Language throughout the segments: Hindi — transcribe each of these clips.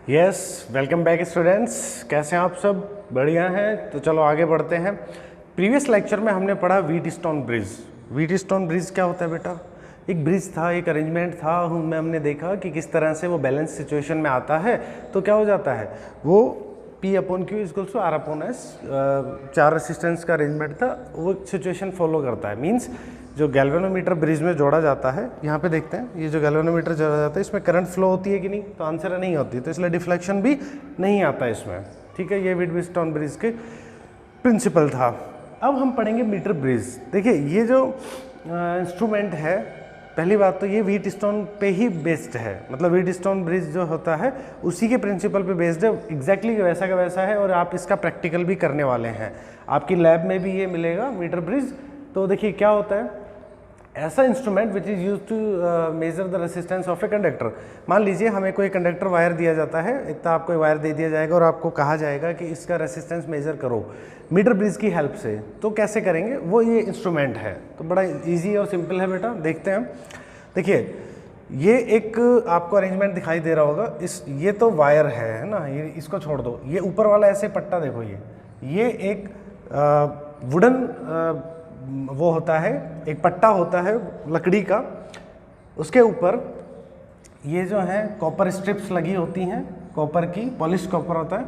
Yes, welcome back students. कैसे हैं आप सब? बढ़िया हैं। तो चलो आगे बढ़ते हैं। प्रीवियस लेक्चर में हमने पढ़ा व्हीटस्टोन ब्रिज। व्हीटस्टोन ब्रिज क्या होता है बेटा? एक ब्रिज था, एक अरेंजमेंट था। हमने देखा कि किस तरह से वो बैलेंस सिचुएशन में आता है तो क्या हो जाता है, वो P/Q equals to R/S, 4 resistance का अरेंजमेंट था, वो सिचुएशन फॉलो करता है। मीन्स जो गैल्वेनोमीटर ब्रिज में जोड़ा जाता है, यहाँ पे देखते हैं ये जो गैल्वेनोमीटर जोड़ा जाता है इसमें करंट फ्लो होती है कि नहीं, तो आंसर है नहीं होती, तो इसलिए डिफ्लेक्शन भी नहीं आता इसमें। ठीक है, ये व्हीटस्टोन ब्रिज के प्रिंसिपल था। अब हम पढ़ेंगे मीटर ब्रिज। देखिए ये जो इंस्ट्रूमेंट है, पहली बात तो ये व्हीटस्टोन पे ही बेस्ड है, मतलब व्हीटस्टोन ब्रिज जो होता है उसी के प्रिंसिपल पे बेस्ड है, एग्जैक्टली वैसा का वैसा है। और आप इसका प्रैक्टिकल भी करने वाले हैं, आपकी लैब में भी ये मिलेगा मीटर ब्रिज। तो देखिए क्या होता है, ऐसा instrument which is use to measure the resistance of a conductor. मान लीजिए हमें कोई कंडक्टर वायर दिया जाता है, एक तो आपको वायर दे दिया जाएगा और आपको कहा जाएगा कि इसका रेसिस्टेंस मेजर करो मीटर ब्रिज की हेल्प से। तो कैसे करेंगे, वो ये इंस्ट्रूमेंट है। तो बड़ा इजी और सिंपल है बेटा, देखते हैं। देखिए ये एक आपको अरेंजमेंट दिखाई दे रहा होगा, ये तो वायर है ना, ये इसको छोड़ दो। ये ऊपर वाला ऐसे पट्टा देखो, ये एक वुडन वो होता है, एक पट्टा होता है लकड़ी का, उसके ऊपर ये जो है कॉपर स्ट्रिप्स लगी होती हैं, कॉपर की, पॉलिश कॉपर होता है।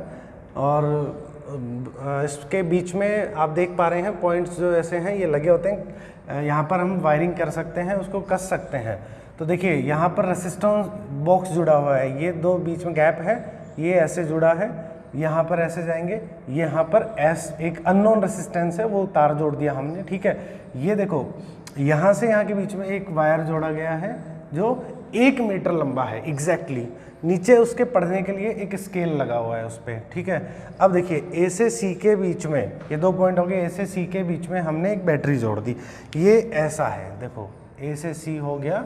और इसके बीच में आप देख पा रहे हैं पॉइंट्स जो ऐसे हैं, ये लगे होते हैं। यहाँ पर हम वायरिंग कर सकते हैं, उसको कस सकते हैं। तो देखिए यहाँ पर रेसिस्टेंस बॉक्स जुड़ा हुआ है, ये दो बीच में गैप है, ये ऐसे जुड़ा है, यहाँ पर ऐसे जाएंगे, यहाँ पर एस एक अननोन रेसिस्टेंस है, वो तार जोड़ दिया हमने। ठीक है, ये देखो यहाँ से यहाँ के बीच में एक वायर जोड़ा गया है जो 1 मीटर लंबा है एग्जैक्टली। नीचे उसके पढ़ने के लिए एक स्केल लगा हुआ है उस पर। ठीक है, अब देखिए ए से सी के बीच में, ये 2 पॉइंट हो गए, ए से सी के बीच में हमने एक बैटरी जोड़ दी। ये ऐसा है, देखो ए से सी हो गया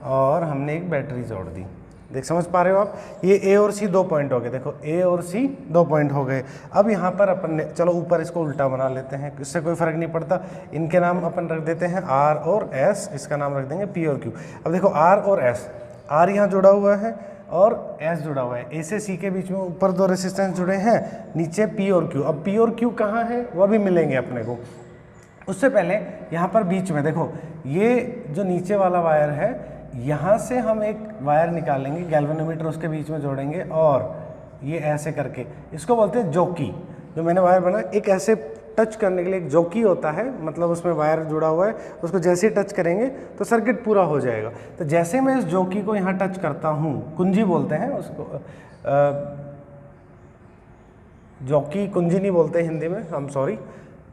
और हमने एक बैटरी जोड़ दी। देख समझ पा रहे हो आप? ये ए और सी 2 पॉइंट हो गए, देखो ए और सी 2 पॉइंट हो गए। अब यहाँ पर अपन ने, चलो ऊपर इसको उल्टा बना लेते हैं, इससे कोई फर्क नहीं पड़ता। इनके नाम अपन रख देते हैं आर और एस, इसका नाम रख देंगे पी और क्यू। अब देखो आर और एस, आर यहाँ जुड़ा हुआ है और एस जुड़ा हुआ है। ए से सी के बीच में ऊपर 2 रेसिस्टेंस जुड़े हैं, नीचे पी और क्यू। अब पी और क्यू कहाँ है वो भी मिलेंगे अपने को। उससे पहले यहाँ पर बीच में देखो, ये जो नीचे वाला वायर है, यहाँ से हम एक वायर निकालेंगे, गैल्वेनोमीटर उसके बीच में जोड़ेंगे और ये ऐसे करके, इसको बोलते हैं जॉकी। जो मैंने वायर बना, एक ऐसे टच करने के लिए एक जॉकी होता है, मतलब उसमें वायर जुड़ा हुआ है, उसको जैसे ही टच करेंगे तो सर्किट पूरा हो जाएगा। तो जैसे मैं इस जॉकी को यहाँ टच करता हूँ, कुंजी बोलते हैं उसको, जॉकी कुंजी नहीं बोलते हिंदी में, हम सॉरी,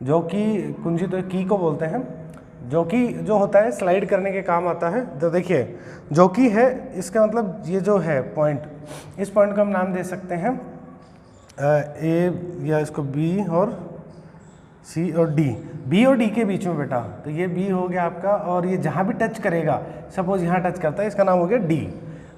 जॉकी कुंजी तो की को बोलते हैं। जॉकी जो होता है स्लाइड करने के काम आता है। तो देखिए जॉकी है, इसका मतलब ये जो है पॉइंट, इस पॉइंट को हम नाम दे सकते हैं ए, या इसको बी और सी और डी, बी और डी के बीच में बेटा। तो ये बी हो गया आपका, और ये जहाँ भी टच करेगा, सपोज यहाँ टच करता है, इसका नाम हो गया डी।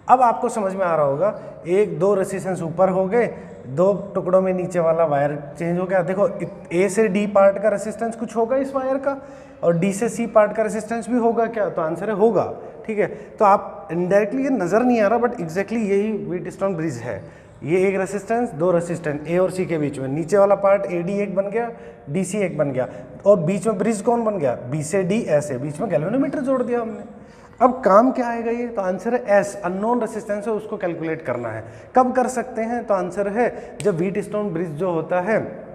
अब आपको समझ में आ रहा होगा, 1-2 रेसिस्टेंस ऊपर हो गए, 2 टुकड़ों में नीचे वाला वायर चेंज हो गया। देखो ए से डी पार्ट का रेसिस्टेंस कुछ होगा इस वायर का, और डी से सी पार्ट का रेसिस्टेंस भी होगा क्या, तो आंसर है होगा। ठीक है, तो आप इनडायरेक्टली, ये नज़र नहीं आ रहा बट एग्जैक्टली यही व्हीटस्टोन ब्रिज है। ये एक रेसिस्टेंस, 2 रेसिस्टेंस ए और सी के बीच में, नीचे वाला पार्ट ए डी एक बन गया, डी सी एक बन गया, और बीच में ब्रिज कौन बन गया, बी से डी, ऐसे बीच में गैल्वेनोमीटर जोड़ दिया हमने। अब काम क्या आएगा ये, तो आंसर है एस, अननोन रेसिस्टेंस है, उसको कैलकुलेट करना है। कब कर सकते हैं, तो आंसर है जब व्हीटस्टोन ब्रिज जो होता है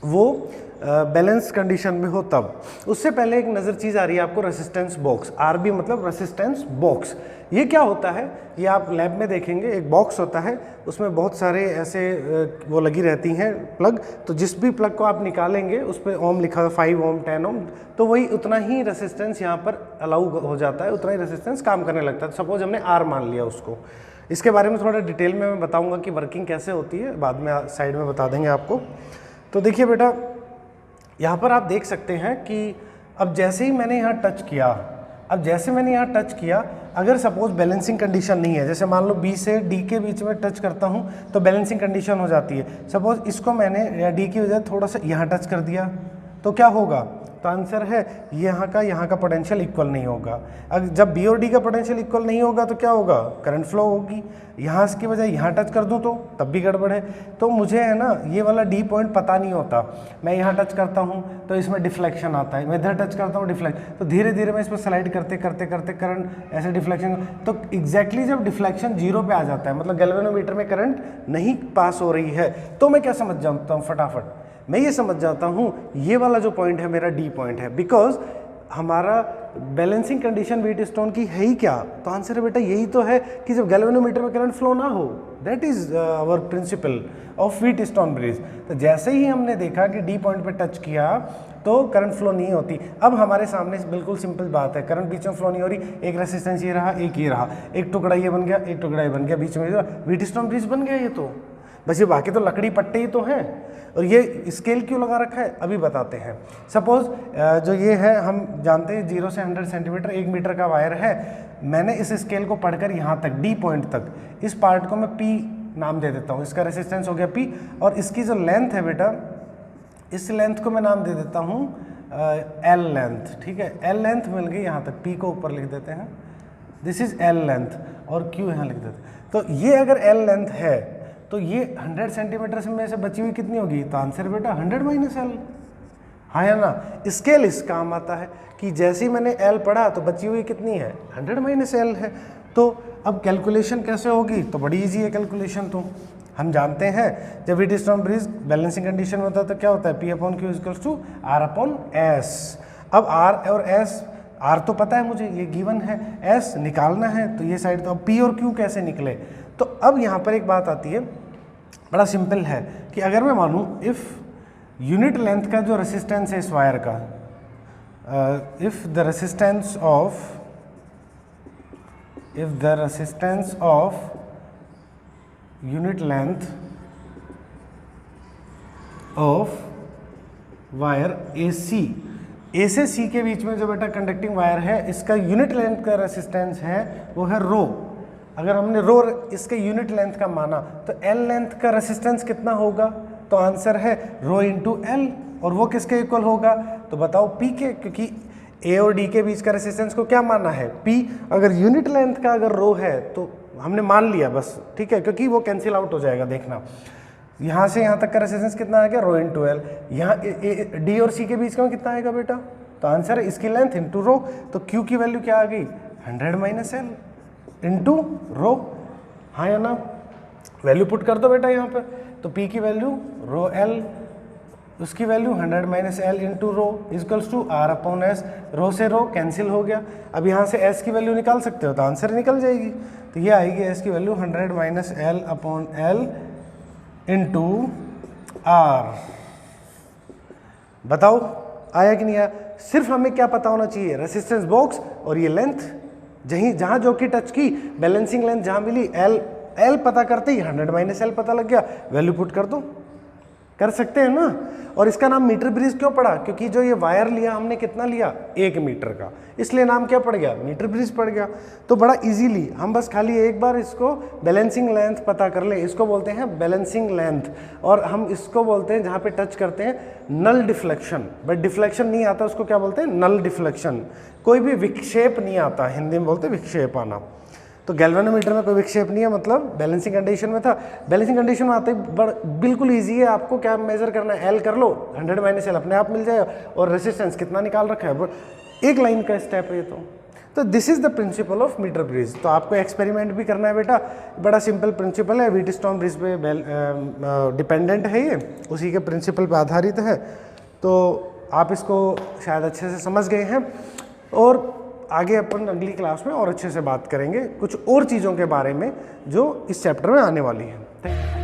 वो बैलेंस कंडीशन में हो तब। उससे पहले एक नज़र चीज़ आ रही है आपको, रेसिस्टेंस बॉक्स, आरबी मतलब रेसिस्टेंस बॉक्स। ये क्या होता है, ये आप लैब में देखेंगे, एक बॉक्स होता है, उसमें बहुत सारे ऐसे वो लगी रहती हैं प्लग। तो जिस भी प्लग को आप निकालेंगे उस पर ओम लिखा है, 5 ओम 10 ओम, तो वही उतना ही रेसिस्टेंस यहाँ पर अलाउ हो जाता है, उतना ही रेसिस्टेंस काम करने लगता है। सपोज हमने आर मान लिया उसको। इसके बारे में थोड़ा डिटेल में मैं बताऊँगा कि वर्किंग कैसे होती है, बाद में साइड में बता देंगे आपको। तो देखिए बेटा, यहाँ पर आप देख सकते हैं कि अब जैसे ही मैंने यहाँ टच किया, अगर सपोज बैलेंसिंग कंडीशन नहीं है, जैसे मान लो बी से डी के बीच में टच करता हूँ तो बैलेंसिंग कंडीशन हो जाती है। सपोज इसको मैंने डी की वजह थोड़ा सा यहाँ टच कर दिया, तो क्या होगा, तो आंसर है यहाँ का पोटेंशियल इक्वल नहीं होगा। अगर जब बी और डी का पोटेंशियल इक्वल नहीं होगा तो क्या होगा, करंट फ्लो होगी। यहाँ की बजाय यहाँ टच कर दूँ तो तब भी गड़बड़ है। तो मुझे है ना ये वाला डी पॉइंट पता नहीं होता, मैं यहाँ टच करता हूँ तो इसमें डिफ्लेक्शन आता है, मैं इधर टच करता हूँ डिफ्लेक्शन, तो धीरे धीरे मैं इस पर स्लाइड करते करते करते करंट ऐसे डिफ्लेक्शन, तो एग्जैक्टली जब डिफ्लेक्शन 0 पे आ जाता है, मतलब गैल्वेनोमीटर में करंट नहीं पास हो रही है, तो मैं क्या समझ जाता हूँ फटाफट, मैं ये समझ जाता हूँ ये वाला जो पॉइंट है मेरा डी पॉइंट है। बिकॉज हमारा बैलेंसिंग कंडीशन व्हीटस्टोन की है ही क्या, तो आंसर है बेटा यही तो है कि जब गैल्वेनोमीटर में करंट फ्लो ना हो, that is our principle of Wheatstone bridge. तो जैसे ही हमने देखा कि डी पॉइंट पे टच किया तो करंट फ्लो नहीं होती। अब हमारे सामने बिल्कुल सिंपल बात है, करंट बीच में फ्लो नहीं हो रही, एक रेसिस्टेंस ये रहा, एक ये रहा, एक टुकड़ा ये बन गया, एक टुकड़ा ये बन गया, बीच में व्हीटस्टोन ब्रिज बन गया ये तो, बस ये बाकी तो लकड़ी पट्टे ही तो हैं। और ये स्केल क्यों लगा रखा है अभी बताते हैं। सपोज जो ये है हम जानते हैं 0 से 100 सेंटीमीटर 1 मीटर का वायर है, मैंने इस स्केल को पढ़कर यहाँ तक डी पॉइंट तक इस पार्ट को मैं पी नाम दे देता हूँ, इसका रेसिस्टेंस हो गया पी, और इसकी जो लेंथ है बेटा इस लेंथ को मैं नाम दे देता हूँ एल लेंथ, ठीक है, एल लेंथ मिल गई यहाँ तक, पी को ऊपर लिख देते हैं, दिस इज एल लेंथ और क्यू यहाँ लिख देते हैं। तो ये अगर एल लेंथ है तो ये 100 सेंटीमीटर में से बची हुई कितनी होगी, तो आंसर बेटा 100 माइनस एल, हाँ या ना। स्केल इस काम आता है कि जैसे ही मैंने एल पढ़ा तो बची हुई कितनी है 100 माइनस एल है। तो अब कैलकुलेशन कैसे होगी, तो बड़ी इजी है कैलकुलेशन, तो हम जानते हैं जब व्हीटस्टोन ब्रिज बैलेंसिंग कंडीशन में होता है तो क्या होता है, P upon Q equals to R upon S. अब आर और एस, आर तो पता है मुझे ये गिवन है, एस निकालना है, तो ये साइड तो अब पी और क्यू कैसे निकले। तो अब यहाँ पर एक बात आती है, बड़ा सिंपल है कि अगर मैं मानूँ इफ़ यूनिट लेंथ का जो रेसिस्टेंस है इस वायर का, if the resistance of unit length of wire A से सी के बीच में जो बेटा कंडक्टिंग वायर है इसका यूनिट लेंथ का रेसिस्टेंस है वो है रो। अगर हमने रो इसके यूनिट लेंथ का माना तो एल लेंथ का रेसिस्टेंस कितना होगा, तो आंसर है रो इंटू एल, और वो किसके इक्वल होगा, तो बताओ पी के, क्योंकि ए और डी के बीच का रेसिस्टेंस को क्या माना है पी। अगर यूनिट लेंथ का अगर रो है तो हमने मान लिया बस, ठीक है, क्योंकि वो कैंसिल आउट हो जाएगा। देखना यहाँ से यहाँ तक का रेसिस्टेंस कितना आएगा, रो इंटू एल, यहाँ डी और सी के बीच का कितना आएगा बेटा, तो आंसर है इसकी लेंथ इंटू रो। तो क्यू की वैल्यू क्या आ गई 100 माइनस एल इंटू रो, हाँ या ना, वैल्यू पुट कर दो बेटा यहाँ पे, तो P की वैल्यू रो L, उसकी value 100 minus L into rho equals to R upon S, rho से रो कैंसिल हो गया। अब यहाँ से S की वैल्यू निकाल सकते हो तो आंसर निकल जाएगी, तो ये आएगी S की value 100 minus L upon L into R. बताओ आया कि नहीं आया। सिर्फ हमें क्या पता होना चाहिए, रेसिस्टेंस बॉक्स और ये लेंथ, जहाँ जो की टच की बैलेंसिंग लेंथ जहाँ मिली एल पता करते ही 100 माइनस एल पता लग गया, वैल्यू पुट कर दो, कर सकते हैं ना। और इसका नाम मीटर ब्रिज क्यों पड़ा, क्योंकि जो ये वायर लिया हमने कितना लिया 1 मीटर का, इसलिए नाम क्या पड़ गया, मीटर ब्रिज पड़ गया। तो बड़ा इजीली हम बस खाली एक बार इसको बैलेंसिंग लेंथ पता कर ले, इसको बोलते हैं बैलेंसिंग लेंथ, और हम इसको बोलते हैं जहाँ पे टच करते हैं नल डिफ्लेक्शन। बट डिफ्लेक्शन नहीं आता, उसको क्या बोलते हैं, नल डिफ्लेक्शन। कोई भी विक्षेप नहीं आता, हिंदी में बोलते हैं विक्षेप आना। तो गैल्वेनोमीटर में कोई विक्षेप नहीं है, मतलब बैलेंसिंग कंडीशन में था। बैलेंसिंग कंडीशन में आते ही बिल्कुल इजी है, आपको क्या मेजर करना है, एल कर लो, 100 माइनस एल अपने आप मिल जाएगा, और रेसिस्टेंस कितना निकाल रखा है, एक लाइन का स्टेप है ये। तो this is the principle of meter bridge. तो आपको एक्सपेरिमेंट भी करना है बेटा, बड़ा सिंपल प्रिंसिपल है, व्हीटस्टोन ब्रिज पे डिपेंडेंट है ये, उसी के प्रिंसिपल पे आधारित है। तो आप इसको शायद अच्छे से समझ गए हैं, और आगे अपन अगली क्लास में और अच्छे से बात करेंगे कुछ और चीज़ों के बारे में जो इस चैप्टर में आने वाली है।